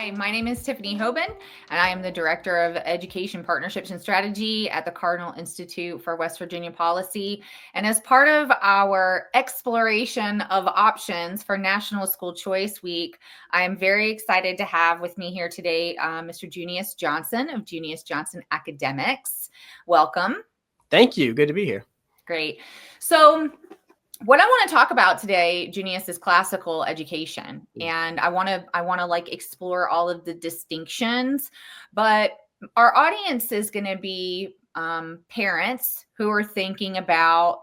Hi, my name is Tiffany Hoben, and I am the Director of Education Partnerships and Strategy at the Cardinal Institute for West Virginia Policy. And as part of our exploration of options for National School Choice Week, I am very excited to have with me here today Mr. Junius Johnson of Junius Johnson Academics. Welcome. Thank you. Good to be here. Great. So, what I want to talk about today, Junius, is classical education, and I want to like explore all of the distinctions. But our audience is going to be parents who are thinking about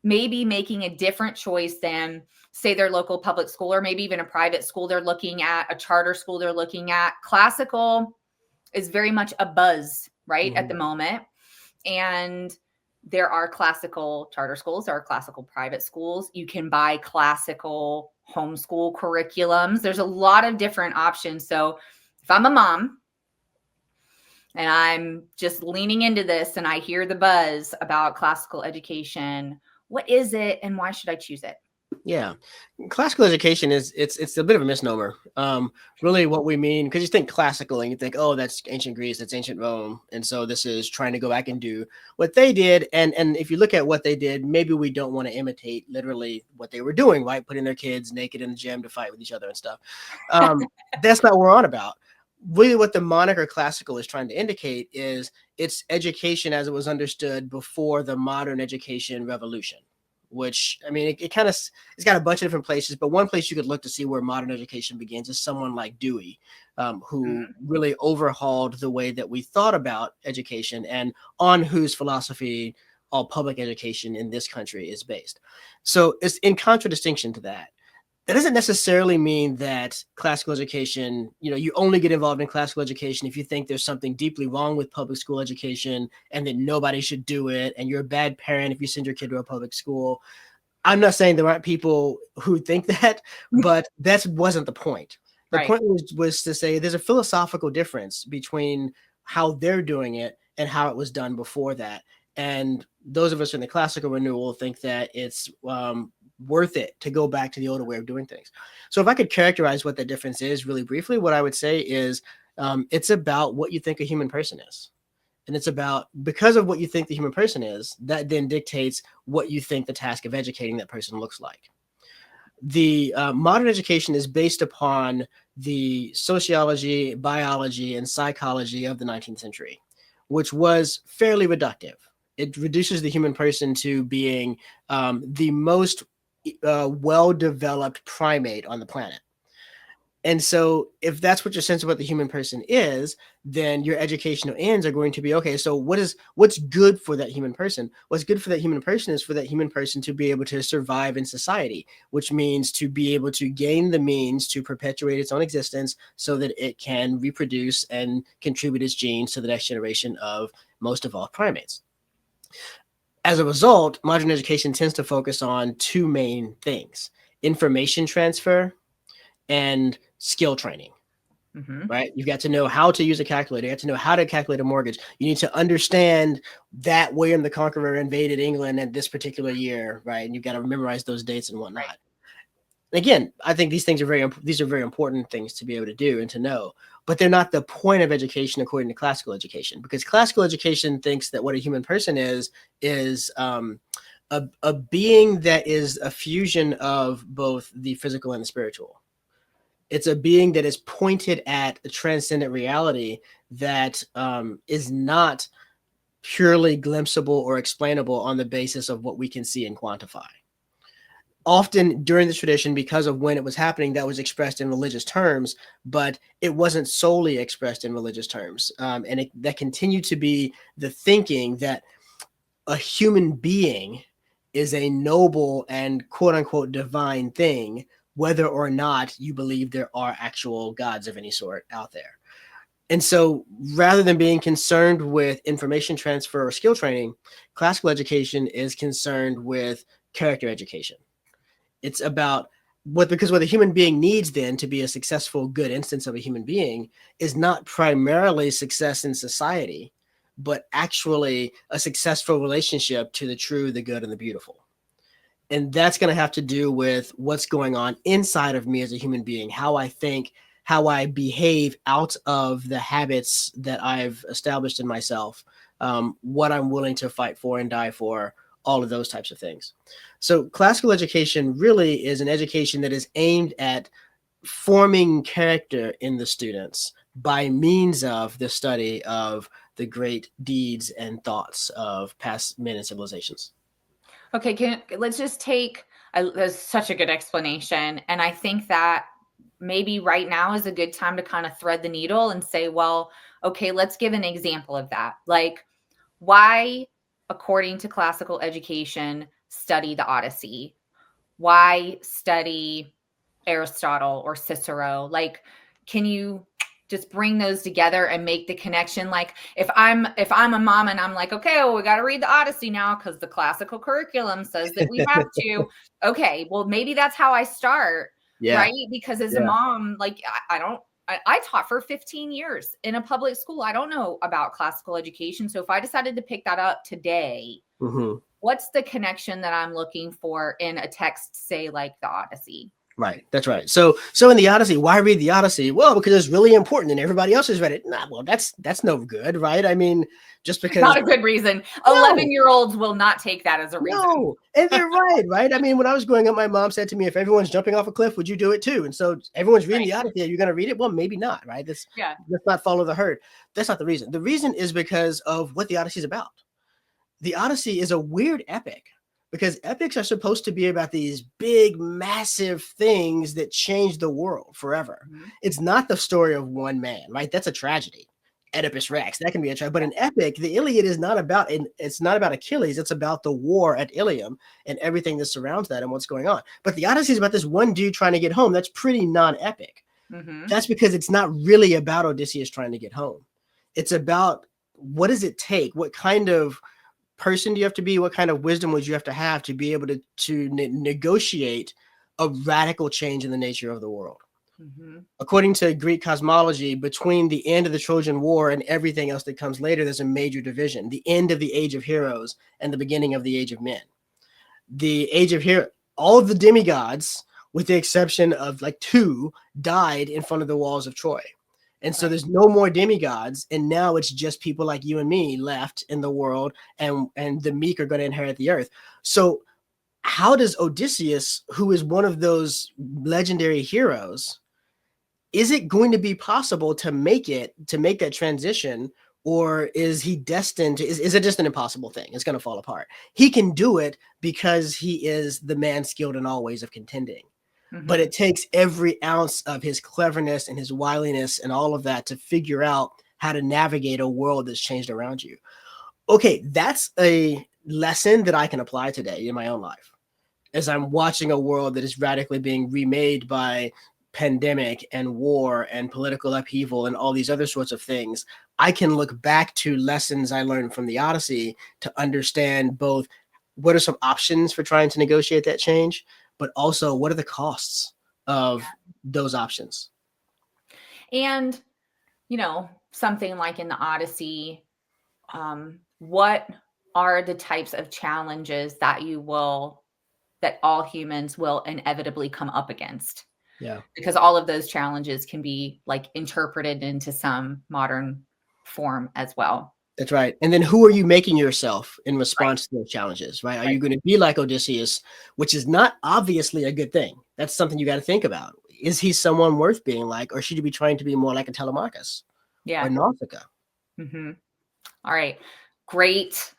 maybe making a different choice than, say, their local public school, or maybe even a private school they're looking at, a charter school they're looking at. Classical is very much a buzz, right, at the moment, and there are classical charter schools, there are classical private schools. You can buy classical homeschool curriculums. There's a lot of different options. So if I'm a mom and I'm just leaning into this and I hear the buzz about classical education, what is it and why should I choose it? Yeah, classical education it's a bit of a misnomer. Really, what we mean, because you think classical and you think, oh, that's ancient Greece, that's ancient Rome, and so this is trying to go back and do what they did. And if you look at what they did, maybe we don't want to imitate literally what they were doing, right? Putting their kids naked in the gym to fight with each other and stuff. That's not what we're on about. Really, what the moniker classical is trying to indicate is it's education as it was understood before the modern education revolution. Which, I mean, it's got a bunch of different places, but one place you could look to see where modern education begins is someone like Dewey, who really overhauled the way that we thought about education and on whose philosophy all public education in this country is based. So it's in contradistinction to that. That doesn't necessarily mean that classical education, you only get involved in classical education if you think there's something deeply wrong with public school education and that nobody should do it. And you're a bad parent if you send your kid to a public school. I'm not saying there aren't people who think that, but that wasn't the point. The Right. point was to say there's a philosophical difference between how they're doing it and how it was done before that. And those of us in the classical renewal think that it's worth it to go back to the older way of doing things. So if I could characterize what the difference is really briefly, what I would say is it's about what you think a human person is. And it's about, because of what you think the human person is, that then dictates what you think the task of educating that person looks like. The modern education is based upon the sociology, biology, and psychology of the 19th century, which was fairly reductive. It reduces the human person to being the most well-developed primate on the planet. And so if that's what your sense of what the human person is, then your educational ends are going to be, okay, so what's good for that human person? What's good for that human person is for that human person to be able to survive in society, which means to be able to gain the means to perpetuate its own existence so that it can reproduce and contribute its genes to the next generation of most evolved primates. As a result, modern education tends to focus on two main things: information transfer and skill training. Right? You've got to know how to use a calculator. You have to know how to calculate a mortgage. You need to understand that William the Conqueror invaded England at this particular year, right? And you've got to memorize those dates and whatnot. Right. Again, I think these are very important things to be able to do and to know, but they're not the point of education according to classical education, because classical education thinks that what a human person is a being that is a fusion of both the physical and the spiritual. It's a being that is pointed at a transcendent reality that is not purely glimpsable or explainable on the basis of what we can see and quantify. Often during the tradition, because of when it was happening, that was expressed in religious terms, but it wasn't solely expressed in religious terms. That continued to be the thinking that a human being is a noble and quote unquote divine thing, whether or not you believe there are actual gods of any sort out there. And so rather than being concerned with information transfer or skill training, classical education is concerned with character education. It's about because what a human being needs then to be a successful, good instance of a human being is not primarily success in society, but actually a successful relationship to the true, the good, and the beautiful. And that's going to have to do with what's going on inside of me as a human being, how I think, how I behave out of the habits that I've established in myself, what I'm willing to fight for and die for, all of those types of things. So classical education really is an education that is aimed at forming character in the students by means of the study of the great deeds and thoughts of past men and civilizations. Okay, let's just take that's such a good explanation. And I think that maybe right now is a good time to kind of thread the needle and say, well, okay, let's give an example of that. Like, why, according to classical education, study the Odyssey? Why study Aristotle or Cicero? Like, can you just bring those together and make the connection? Like, if I'm a mom and I'm like, okay, well, we got to read the Odyssey now because the classical curriculum says that we have to. Okay, well, maybe that's how I start, Yeah. right? Because as a mom, like, I taught for 15 years in a public school. I don't know about classical education. So if I decided to pick that up today, what's the connection that I'm looking for in a text, say, like the Odyssey? Right. That's right. So in the Odyssey, why read the Odyssey? Well, because it's really important and everybody else has read it. Nah, well, that's no good, right? I mean, just because. Not a good reason. 11-year-olds will not take that as a reason. No, and they're right, right? I mean, when I was growing up, my mom said to me, if everyone's jumping off a cliff, would you do it too? And so everyone's reading the Odyssey. Are you going to read it? Well, maybe not, right? Let's not follow the herd. That's not the reason. The reason is because of what the Odyssey is about. The Odyssey is a weird epic, because epics are supposed to be about these big, massive things that change the world forever. It's not the story of one man, right? That's a tragedy. Oedipus Rex, that can be a tragedy. But an epic, the Iliad is not about, it's not about Achilles. It's about the war at Ilium and everything that surrounds that and what's going on. But the Odyssey is about this one dude trying to get home. That's pretty non-epic. That's because it's not really about Odysseus trying to get home. It's about, what does it take? What kind of person do you have to be? What kind of wisdom would you have to be able to negotiate a radical change in the nature of the world? According to Greek cosmology, between the end of the Trojan War and everything else that comes later, there's a major division: the end of the age of heroes and the beginning of the age of men. The age of heroes, all of the demigods, with the exception of like 2, died in front of the walls of Troy. And so there's no more demigods, and now it's just people like you and me left in the world, and the meek are going to inherit the earth. So how does Odysseus, who is one of those legendary heroes, is it going to be possible to make that transition, or is he destined to, is it just an impossible thing? It's going to fall apart. He can do it because he is the man skilled in all ways of contending. But it takes every ounce of his cleverness and his wiliness and all of that to figure out how to navigate a world that's changed around you. Okay, that's a lesson that I can apply today in my own life, as I'm watching a world that is radically being remade by pandemic and war and political upheaval and all these other sorts of things. I can look back to lessons I learned from the Odyssey to understand both what are some options for trying to negotiate that change, but also what are the costs of those options. And, something like in the Odyssey, what are the types of challenges that all humans will inevitably come up against? Yeah. Because all of those challenges can be like interpreted into some modern form as well. That's right. And then who are you making yourself in response to those challenges, right? Are you going to be like Odysseus, which is not obviously a good thing? That's something you got to think about. Is he someone worth being like, or should you be trying to be more like a Telemachus or Nausicaa? All right. Great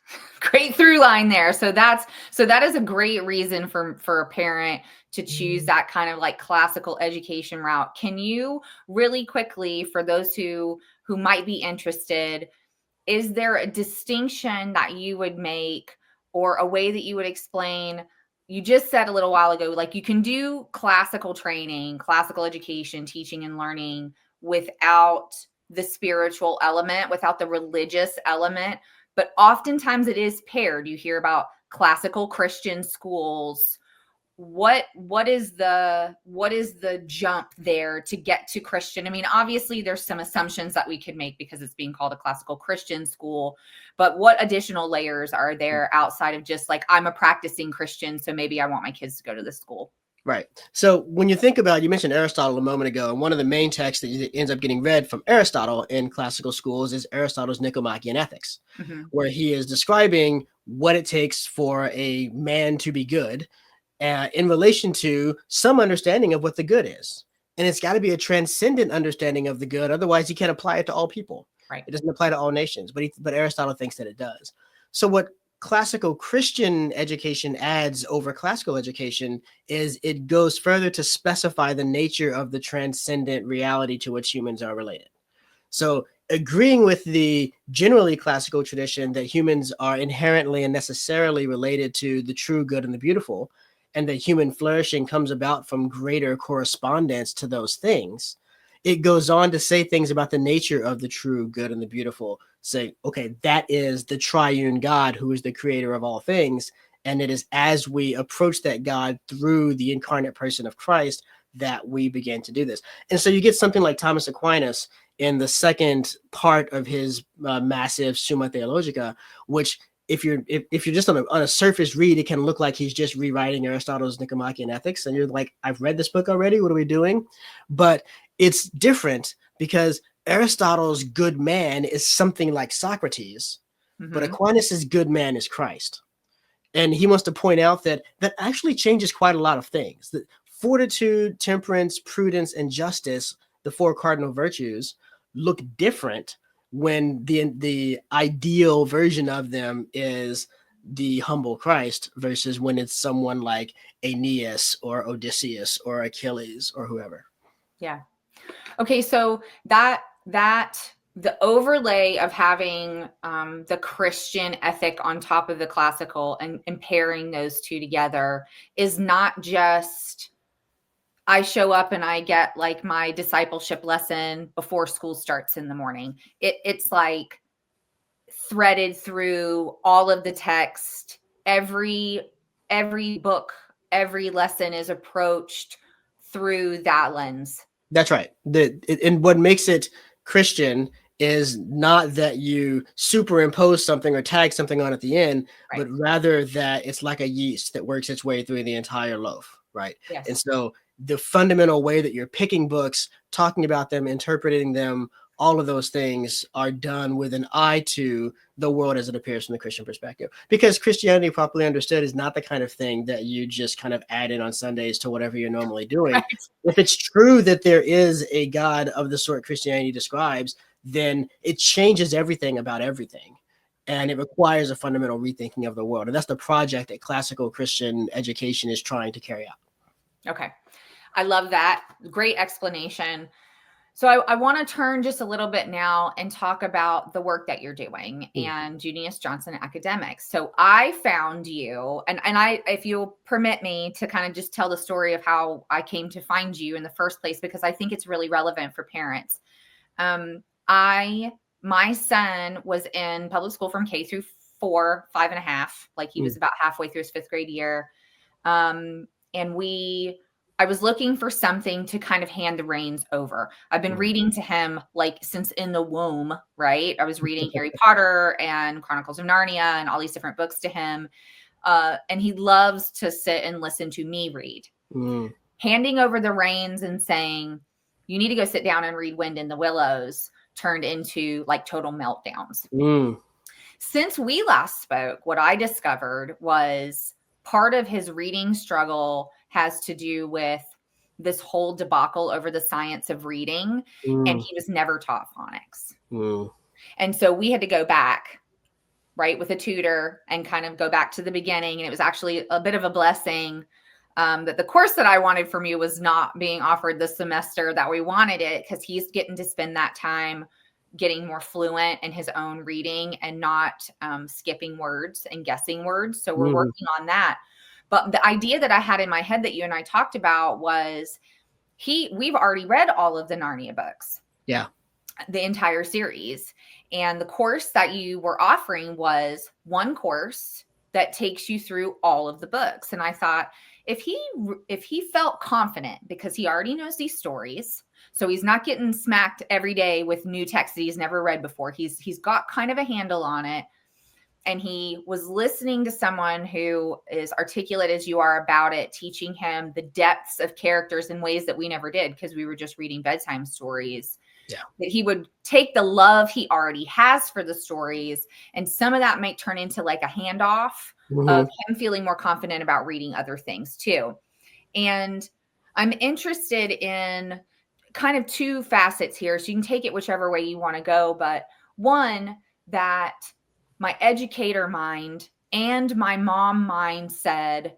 through line there. So that is a great reason for a parent to choose that kind of like classical education route. Can you really quickly, for those who might be interested, is there a distinction that you would make or a way that you would explain? You just said a little while ago, like you can do classical training, classical education, teaching and learning without the spiritual element, without the religious element. But oftentimes it is paired. You hear about classical Christian schools. What is the jump there to get to Christian? I mean, obviously there's some assumptions that we could make because it's being called a classical Christian school, but what additional layers are there outside of just like, I'm a practicing Christian, so maybe I want my kids to go to this school? Right. So when you think about, you mentioned Aristotle a moment ago, and one of the main texts that ends up getting read from Aristotle in classical schools is Aristotle's Nicomachean Ethics, Mhm. where he is describing what it takes for a man to be good in relation to some understanding of what the good is. And it's got to be a transcendent understanding of the good. Otherwise, you can't apply it to all people. Right. It doesn't apply to all nations, but Aristotle thinks that it does. So what classical Christian education adds over classical education is it goes further to specify the nature of the transcendent reality to which humans are related. So agreeing with the generally classical tradition that humans are inherently and necessarily related to the true, good, and the beautiful, and that human flourishing comes about from greater correspondence to those things, it goes on to say things about the nature of the true, good, and the beautiful. Say, okay, that is the triune God who is the creator of all things. And it is as we approach that God through the incarnate person of Christ that we begin to do this. And so you get something like Thomas Aquinas in the second part of his massive Summa Theologica, which if you're just on a surface read, it can look like he's just rewriting Aristotle's Nicomachean Ethics, and you're like, I've read this book already. What are we doing? But it's different because Aristotle's good man is something like Socrates, but Mhm. Aquinas's good man is Christ. And he wants to point out that that actually changes quite a lot of things. That fortitude, temperance, prudence, and justice, the four cardinal virtues, look different when the ideal version of them is the humble Christ versus when it's someone like Aeneas or Odysseus or Achilles or whoever. Yeah. Okay, so that the overlay of having the Christian ethic on top of the classical and pairing those two together is not just I show up and I get like my discipleship lesson before school starts in the morning. It's like threaded through all of the text. Every book, every lesson is approached through that lens. That's right. And what makes it Christian is not that you superimpose something or tag something on at the end, Right. but rather that it's like a yeast that works its way through the entire loaf, right? And Yes. so the fundamental way that you're picking books, talking about them, interpreting them, all of those things are done with an eye to the world as it appears from the Christian perspective. Because Christianity, properly understood, is not the kind of thing that you just kind of add in on Sundays to whatever you're normally doing. Right. If it's true that there is a God of the sort Christianity describes, then it changes everything about everything. And it requires a fundamental rethinking of the world. And that's the project that classical Christian education is trying to carry out. Okay. I love that. Great explanation. So I want to turn just a little bit now and talk about the work that you're doing and Junius Johnson Academics. So I found you, and I, if you'll permit me to kind of just tell the story of how I came to find you in the first place, because I think it's really relevant for parents. My son was in public school from K through 4, 5.5, like he was about halfway through his 5th grade year. And I was looking for something to kind of hand the reins over. I've been reading to him like since in the womb, right? I was reading Harry Potter and Chronicles of Narnia and all these different books to him. And he loves to sit and listen to me read. Handing over the reins and saying, you need to go sit down and read Wind in the Willows turned into like total meltdowns. Since we last spoke, what I discovered was part of his reading struggle has to do with this whole debacle over the science of reading, and he was never taught phonics. And so we had to go back, right, with a tutor and kind of go back to the beginning. And it was actually a bit of a blessing that the course that I wanted from you was not being offered this semester that we wanted it, because he's getting to spend that time getting more fluent in his own reading and not skipping words and guessing words. So we're working on that. But the idea that I had in my head that you and I talked about was we've already read all of the Narnia books. Yeah. The entire series. And the course that you were offering was one course that takes you through all of the books. And I thought, if he felt confident, because he already knows these stories, so he's not getting smacked every day with new text that he's never read before. He's got kind of a handle on it. and he was listening to someone who is articulate as you are about it, teaching him the depths of characters in ways that we never did because we were just reading bedtime stories. Yeah. That he would take the love he already has for the stories, and some of that might turn into like a handoff of him feeling more confident about reading other things too. And I'm interested in kind of two facets here. So you can take it whichever way you want to go. But one, that my educator mind and my mom mind said,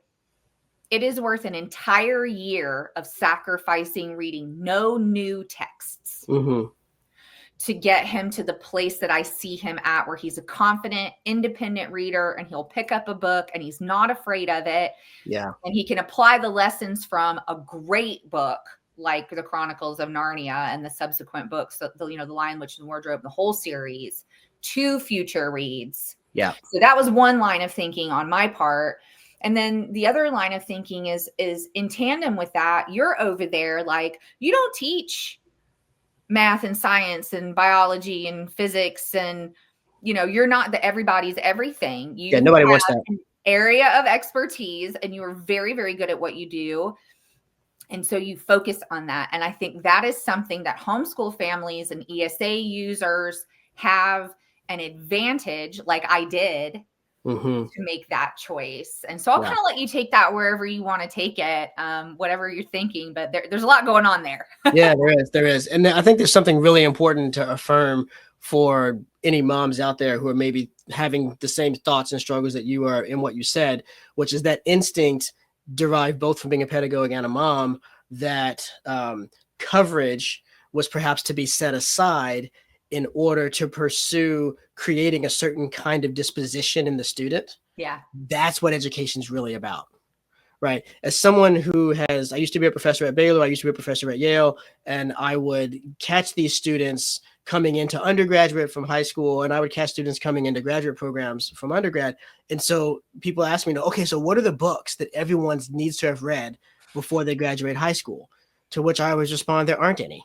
it is worth an entire year of sacrificing reading no new texts to get him to the place that I see him at, where he's a confident, independent reader, and he'll pick up a book and he's not afraid of it. Yeah. And he can apply the lessons from a great book like the Chronicles of Narnia and the subsequent books, the Lion, Witch, and the Wardrobe, the whole series, to future reads. Yeah. So that was one line of thinking on my part. And then the other line of thinking is in tandem with that, you're over there, like, you don't teach math and science and biology and physics, and you're not the everybody's everything. Nobody wants that. An area of expertise, and you are very, very good at what you do. And so you focus on that. And I think that is something that homeschool families and ESA users have an advantage, like I did, to make that choice. And so I'll kind of let you take that wherever you want to take it, whatever you're thinking, but there's a lot going on there. Yeah, there is. And I think there's something really important to affirm for any moms out there who are maybe having the same thoughts and struggles that you are in what you said, which is that instinct derived both from being a pedagogue and a mom, that coverage was perhaps to be set aside in order to pursue creating a certain kind of disposition in the student. Yeah. That's what education is really about, right? As someone I used to be a professor at Baylor, I used to be a professor at Yale, and I would catch these students coming into undergraduate from high school, and I would catch students coming into graduate programs from undergrad. And so people ask me, okay, so what are the books that everyone needs to have read before they graduate high school? To which I always respond, there aren't any.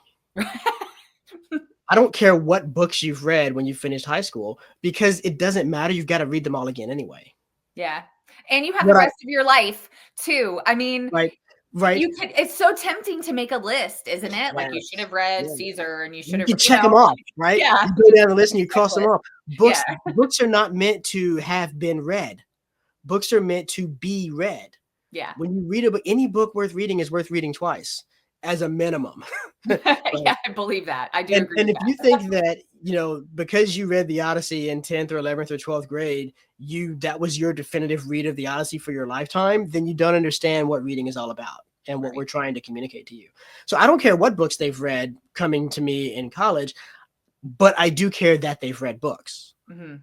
I don't care what books you've read when you finished high school, because it doesn't matter. You've got to read them all again anyway. Yeah. And you have the rest of your life too. I mean, right. It's so tempting to make a list, isn't it? Yes. Like, you should have read Caesar, and you should have. You check them off, right? Yeah. You go down the list and you cross them off. Books are not meant to have been read. Books are meant to be read. Yeah. When you read a book, any book worth reading is worth reading twice, as a minimum. Yeah, I believe that. I do agree. And if you think that, because you read the Odyssey in 10th or 11th or 12th grade, that was your definitive read of the Odyssey for your lifetime, then you don't understand what reading is all about and what we're trying to communicate to you. So I don't care what books they've read coming to me in college, but I do care that they've read books.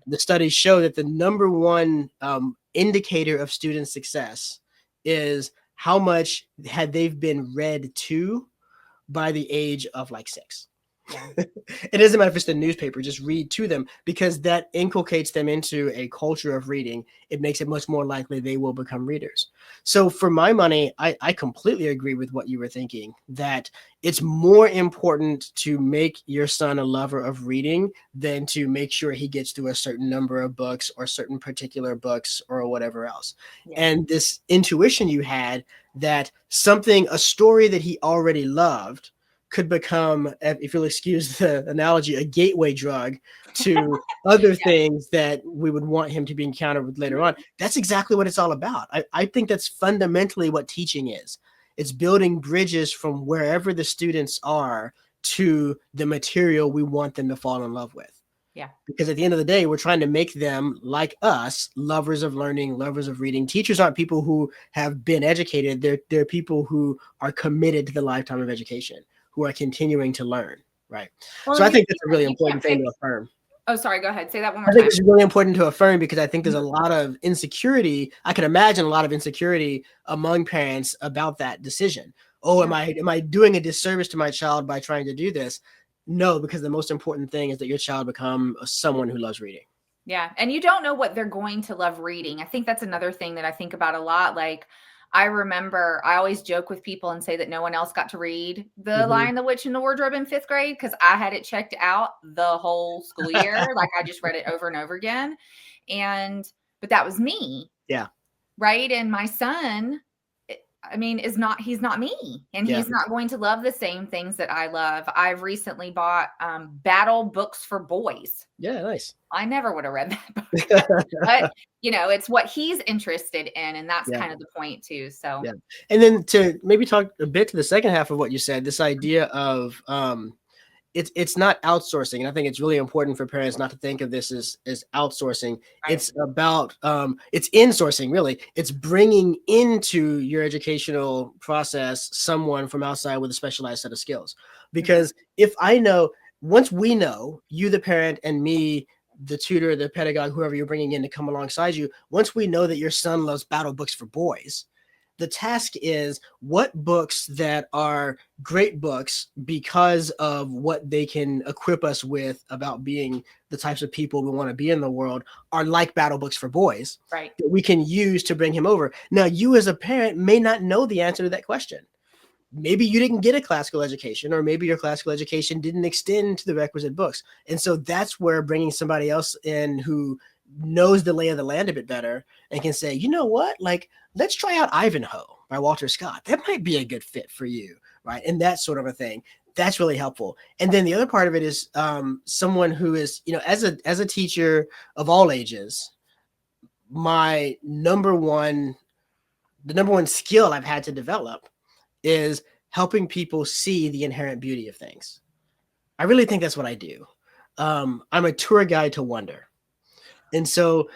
The studies show that the number one indicator of student success is how much had they've been read to by the age of like 6. It doesn't matter if it's the newspaper, just read to them, because that inculcates them into a culture of reading. It makes it much more likely they will become readers. So for my money, I completely agree with what you were thinking, that it's more important to make your son a lover of reading than to make sure he gets through a certain number of books or certain particular books or whatever else. Yeah. And this intuition you had that a story that he already loved could become, if you'll excuse the analogy, a gateway drug to other things that we would want him to be encountered with later on. That's exactly what it's all about. I think that's fundamentally what teaching is. It's building bridges from wherever the students are to the material we want them to fall in love with. Yeah. Because at the end of the day, we're trying to make them, like us, lovers of learning, lovers of reading. Teachers aren't people who have been educated. They're people who are committed to the lifetime of education, who are continuing to learn, right? Well, so I think that's a really important thing to affirm. Oh, sorry, go ahead. Say that one more time. I think it's really important to affirm, because I think there's a lot of insecurity. I can imagine a lot of insecurity among parents about that decision. Oh, am I doing a disservice to my child by trying to do this? No, because the most important thing is that your child become someone who loves reading. Yeah. And you don't know what they're going to love reading. I think that's another thing that I think about a lot. Like, I remember I always joke with people and say that no one else got to read The Lion, the Witch, and the Wardrobe in 5th grade because I had it checked out the whole school year. Like I just read it over and over again. But that was me. Yeah. Right. And my son, I mean, he's not me, and he's not going to love the same things that I love. I've recently bought battle books for boys. Yeah, nice. I never would have read that book, but it's what he's interested in, and that's kind of the point too. So, and then to maybe talk a bit to the second half of what you said, this idea of it's not outsourcing. And I think it's really important for parents not to think of this as outsourcing. Right. It's about, it's insourcing, really. It's bringing into your educational process someone from outside with a specialized set of skills. Because if once we know, you, the parent, and me, the tutor, the pedagogue, whoever you're bringing in to come alongside you, once we know that your son loves battle books for boys, the task is what books that are great books because of what they can equip us with about being the types of people we want to be in the world are like battle books for boys, right? That we can use to bring him over. Now, you as a parent may not know the answer to that question. Maybe you didn't get a classical education, or maybe your classical education didn't extend to the requisite books. And so that's where bringing somebody else in who knows the lay of the land a bit better and can say, you know what, like, let's try out Ivanhoe by Walter Scott. That might be a good fit for you, right? And that sort of a thing. That's really helpful. And then the other part of it is someone who is, as a teacher of all ages, the number one skill I've had to develop is helping people see the inherent beauty of things. I really think that's what I do. I'm a tour guide to wonder. And so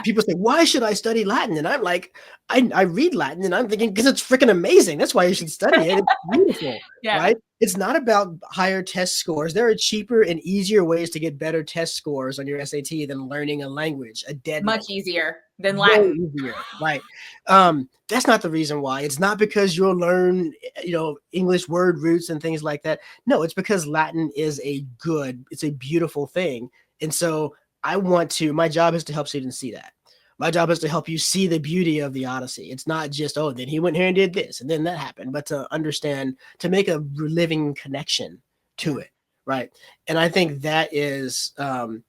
people say, why should I study Latin? And I'm like, I read Latin and I'm thinking, because it's freaking amazing. That's why you should study it. It's beautiful, right? It's not about higher test scores. There are cheaper and easier ways to get better test scores on your SAT than learning a language, much easier than Latin. Easier, right? That's not the reason why. It's not because you'll learn, English word roots and things like that. No, it's because Latin is it's a beautiful thing. And so my job is to help students see that. My job is to help you see the beauty of the Odyssey. It's not just, then he went here and did this and then that happened, but to understand, to make a living connection to it, right? And I think that is, on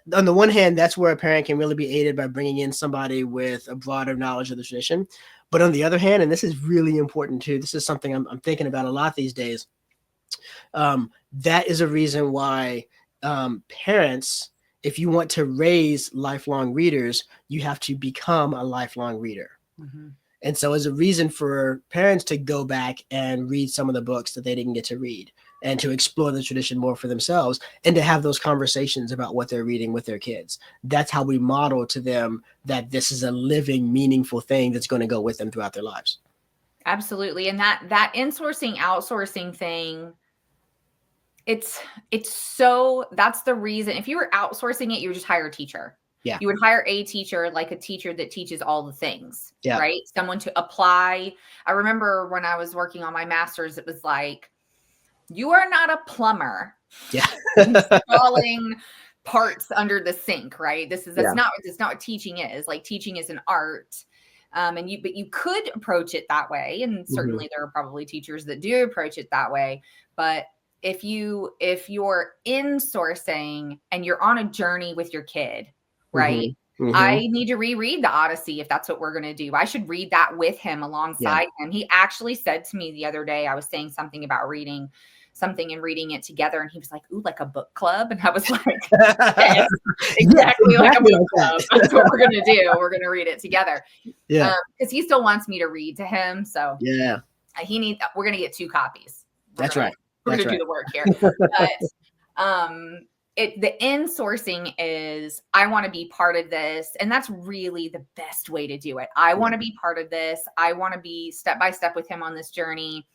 the one hand, that's where a parent can really be aided by bringing in somebody with a broader knowledge of the tradition. But on the other hand, and this is really important too, this is something I'm thinking about a lot these days, that is a reason why parents, if you want to raise lifelong readers, you have to become a lifelong reader. Mm-hmm. And so as a reason for parents to go back and read some of the books that they didn't get to read and to explore the tradition more for themselves and to have those conversations about what they're reading with their kids. That's how we model to them that this is a living, meaningful thing that's going to go with them throughout their lives. Absolutely. And that insourcing, outsourcing thing, that's the reason. If you were outsourcing it, you would just hire a teacher. Yeah. You would hire a teacher, like a teacher that teaches all the things, right? Someone to apply. I remember when I was working on my master's, it was like, you are not a plumber. Yeah. Installing parts under the sink, right? That's not what teaching is. Like, teaching is an art. But you could approach it that way. And certainly there are probably teachers that do approach it that way. But if you're insourcing and you're on a journey with your kid, right? I need to reread the Odyssey if that's what we're going to do. I should read that with him alongside him. He actually said to me the other day, I was saying something about reading something and reading it together. And he was like, ooh, like a book club. And I was like, yes, exactly like a book club. That's what we're going to do. We're going to read it together. Yeah. Because he still wants me to read to him. So yeah, we're going to get 2 copies. That's right. We're going to do the work here. But the insourcing is, I want to be part of this. And that's really the best way to do it. I want to be part of this. I want to be step by step with him on this journey.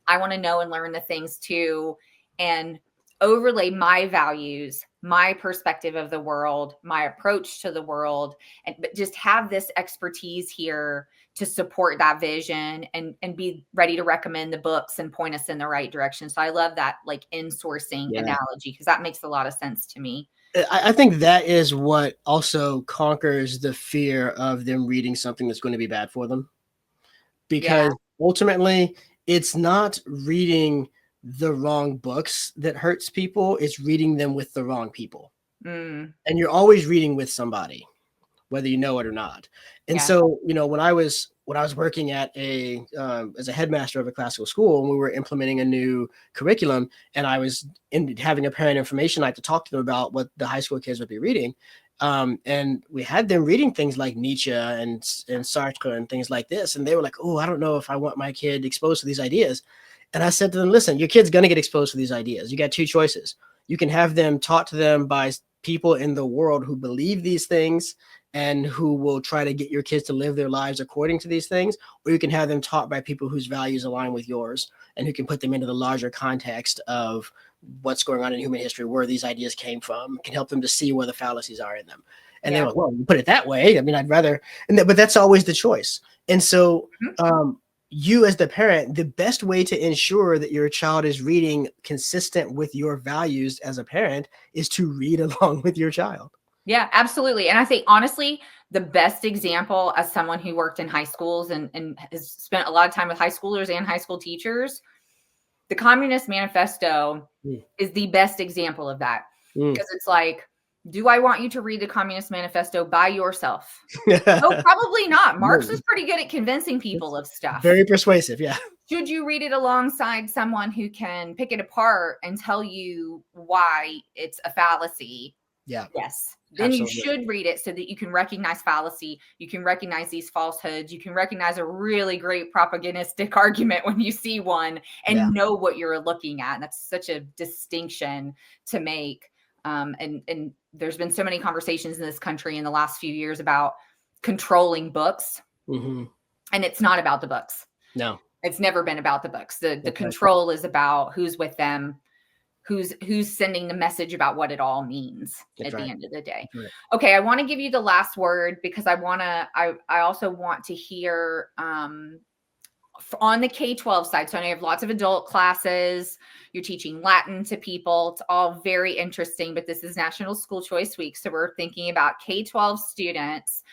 I want to know and learn the things too, and overlay my values, my perspective of the world, my approach to the world, but just have this expertise here to support that vision and be ready to recommend the books and point us in the right direction. So I love that, like, insourcing analogy, because that makes a lot of sense to me. I think that is what also conquers the fear of them reading something that's going to be bad for them. because ultimately it's not reading the wrong books that hurts people. It's reading them with the wrong people. Mm. And you're always reading with somebody, whether you know it or not. And so, when I was working at as a headmaster of a classical school, and we were implementing a new curriculum, and I was having a parent information night to talk to them about what the high school kids would be reading. And we had them reading things like Nietzsche and Sartre and things like this. And they were like, oh, I don't know if I want my kid exposed to these ideas. And I said to them, listen, your kid's going to get exposed to these ideas. You got two choices. You can have them taught to them by people in the world who believe these things and who will try to get your kids to live their lives according to these things, or you can have them taught by people whose values align with yours and who can put them into the larger context of what's going on in human history, where these ideas came from, can help them to see where the fallacies are in them. And they were like, well, you put it that way. I mean, I'd rather, but that's always the choice. And so you as the parent, the best way to ensure that your child is reading consistent with your values as a parent is to read along with your child. Yeah, absolutely. And I think, honestly, the best example, as someone who worked in high schools and has spent a lot of time with high schoolers and high school teachers, the Communist Manifesto is the best example of that. Because it's like, do I want you to read the Communist Manifesto by yourself? No, probably not. Marx was pretty good at convincing people of stuff. Very persuasive, yeah. Should you read it alongside someone who can pick it apart and tell you why it's a fallacy? Yeah. Yes. Then you should read it so that you can recognize fallacy. You can recognize these falsehoods. You can recognize a really great propagandistic argument when you see one and know what you're looking at. And that's such a distinction to make. And there's been so many conversations in this country in the last few years about controlling books. And it's not about the books. No. It's never been about the books. The control is about who's with them, who's sending the message about what it all means at the end of the day. Okay, I want to give you the last word because I also want to hear on the K-12 side. So I know you have lots of adult classes. You're teaching Latin to people. It's all very interesting, but this is National School Choice Week. So we're thinking about K-12 students.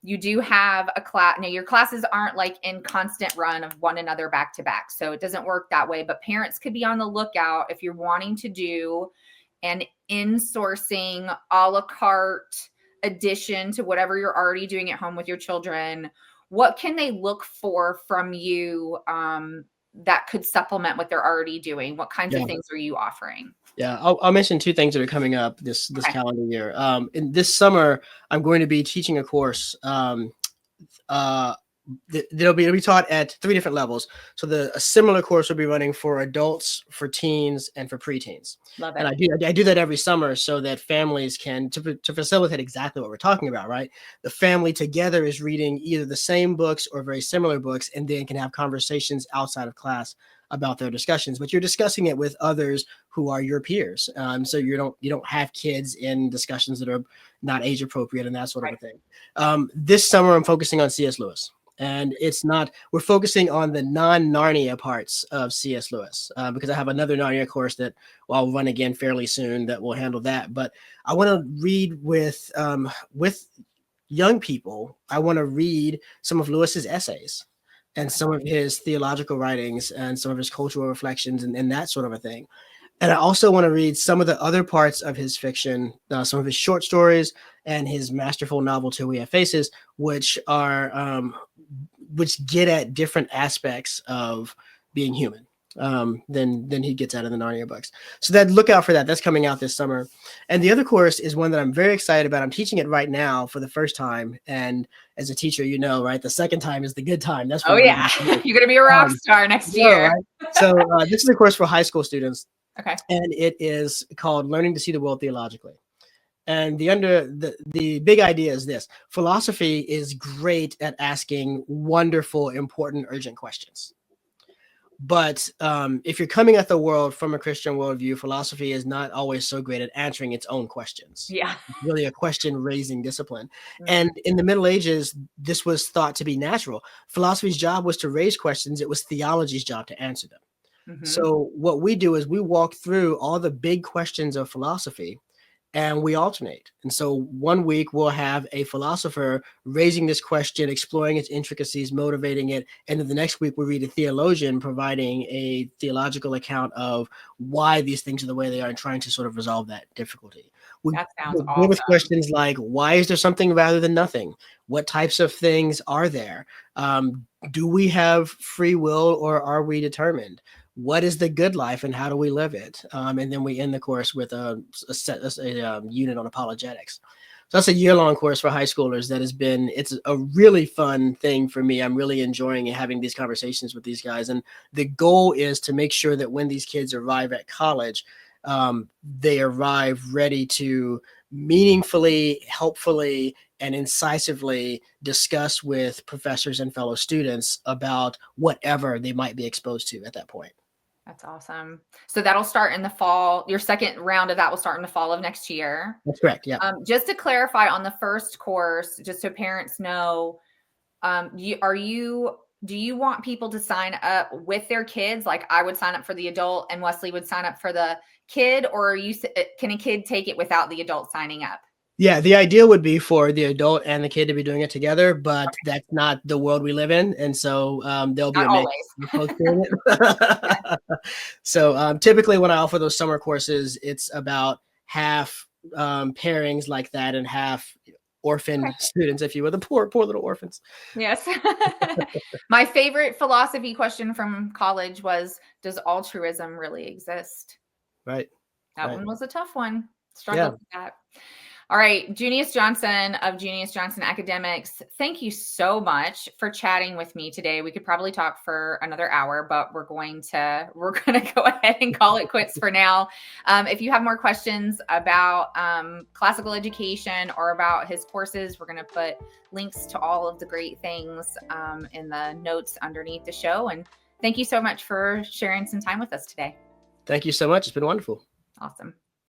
You do have a class. Now, your classes aren't like in constant run of one another back to back. So it doesn't work that way. But parents could be on the lookout if you're wanting to do an in-sourcing a la carte addition to whatever you're already doing at home with your children. What can they look for from you that could supplement what they're already doing? What kinds of things are you offering? Yeah, I'll mention two things that are coming up this calendar year. In this summer, I'm going to be teaching a course. It'll be taught at 3 different levels. So a similar course will be running for adults, for teens, and for preteens. Love it. And I do that every summer so that families can, to facilitate exactly what we're talking about, right? The family together is reading either the same books or very similar books, and then can have conversations outside of class about their discussions, but you're discussing it with others who are your peers. So you don't have kids in discussions that are not age appropriate and that sort of a thing. This summer, I'm focusing on C.S. Lewis. And we're focusing on the non-Narnia parts of C.S. Lewis because I have another Narnia course that I'll run again fairly soon that will handle that. But I want to read with young people. I want to read some of Lewis's essays and some of his theological writings and some of his cultural reflections and that sort of a thing. And I also want to read some of the other parts of his fiction, some of his short stories and his masterful novel, Till We Have Faces, which get at different aspects of being human than he gets out of the Narnia books. So look out for that. That's coming out this summer. And the other course is one that I'm very excited about. I'm teaching it right now for the first time. And as a teacher, right, the second time is the good time. That's you're going to be a rock star next year. Right? So this is a course for high school students. Okay. And it is called Learning to See the World Theologically. And the big idea is this: philosophy is great at asking wonderful, important, urgent questions. But if you're coming at the world from a Christian worldview, philosophy is not always so great at answering its own questions. Yeah. It's really a question-raising discipline. And in the Middle Ages, this was thought to be natural. Philosophy's job was to raise questions. It was theology's job to answer them. So what we do is we walk through all the big questions of philosophy and we alternate. And so one week we'll have a philosopher raising this question, exploring its intricacies, motivating it. And then the next week we read a theologian providing a theological account of why these things are the way they are and trying to sort of resolve that difficulty. That sounds Deal with awesome. questions like, why is there something rather than nothing? What types of things are there? Do we have free will or are we determined? What is the good life and how do we live it? And then we end the course with a unit on apologetics. So that's a year-long course for high schoolers that it's a really fun thing for me. I'm really enjoying having these conversations with these guys. And the goal is to make sure that when these kids arrive at college, they arrive ready to meaningfully, helpfully, and incisively discuss with professors and fellow students about whatever they might be exposed to at that point. That's awesome. So that'll start in the fall. Your second round of that will start in the fall of next year. That's correct. Yeah. Just to clarify on the first course, just so parents know, do you want people to sign up with their kids? Like I would sign up for the adult and Wesley would sign up for the kid, or can a kid take it without the adult signing up? Yeah, the idea would be for the adult and the kid to be doing it together, but that's not the world we live in, and so there'll be Not a mix of folks doing it. So typically, when I offer those summer courses, it's about half pairings like that and half orphan students, if you will, the poor little orphans. Yes. My favorite philosophy question from college was, does altruism really exist? Right. That right. one was a tough one. Struggled with that. All right, Junius Johnson of Junius Johnson Academics, thank you so much for chatting with me today. We could probably talk for another hour, but we're going to go ahead and call it quits for now. If you have more questions about classical education or about his courses, we're going to put links to all of the great things in the notes underneath the show. And thank you so much for sharing some time with us today. Thank you so much. It's been wonderful. Awesome.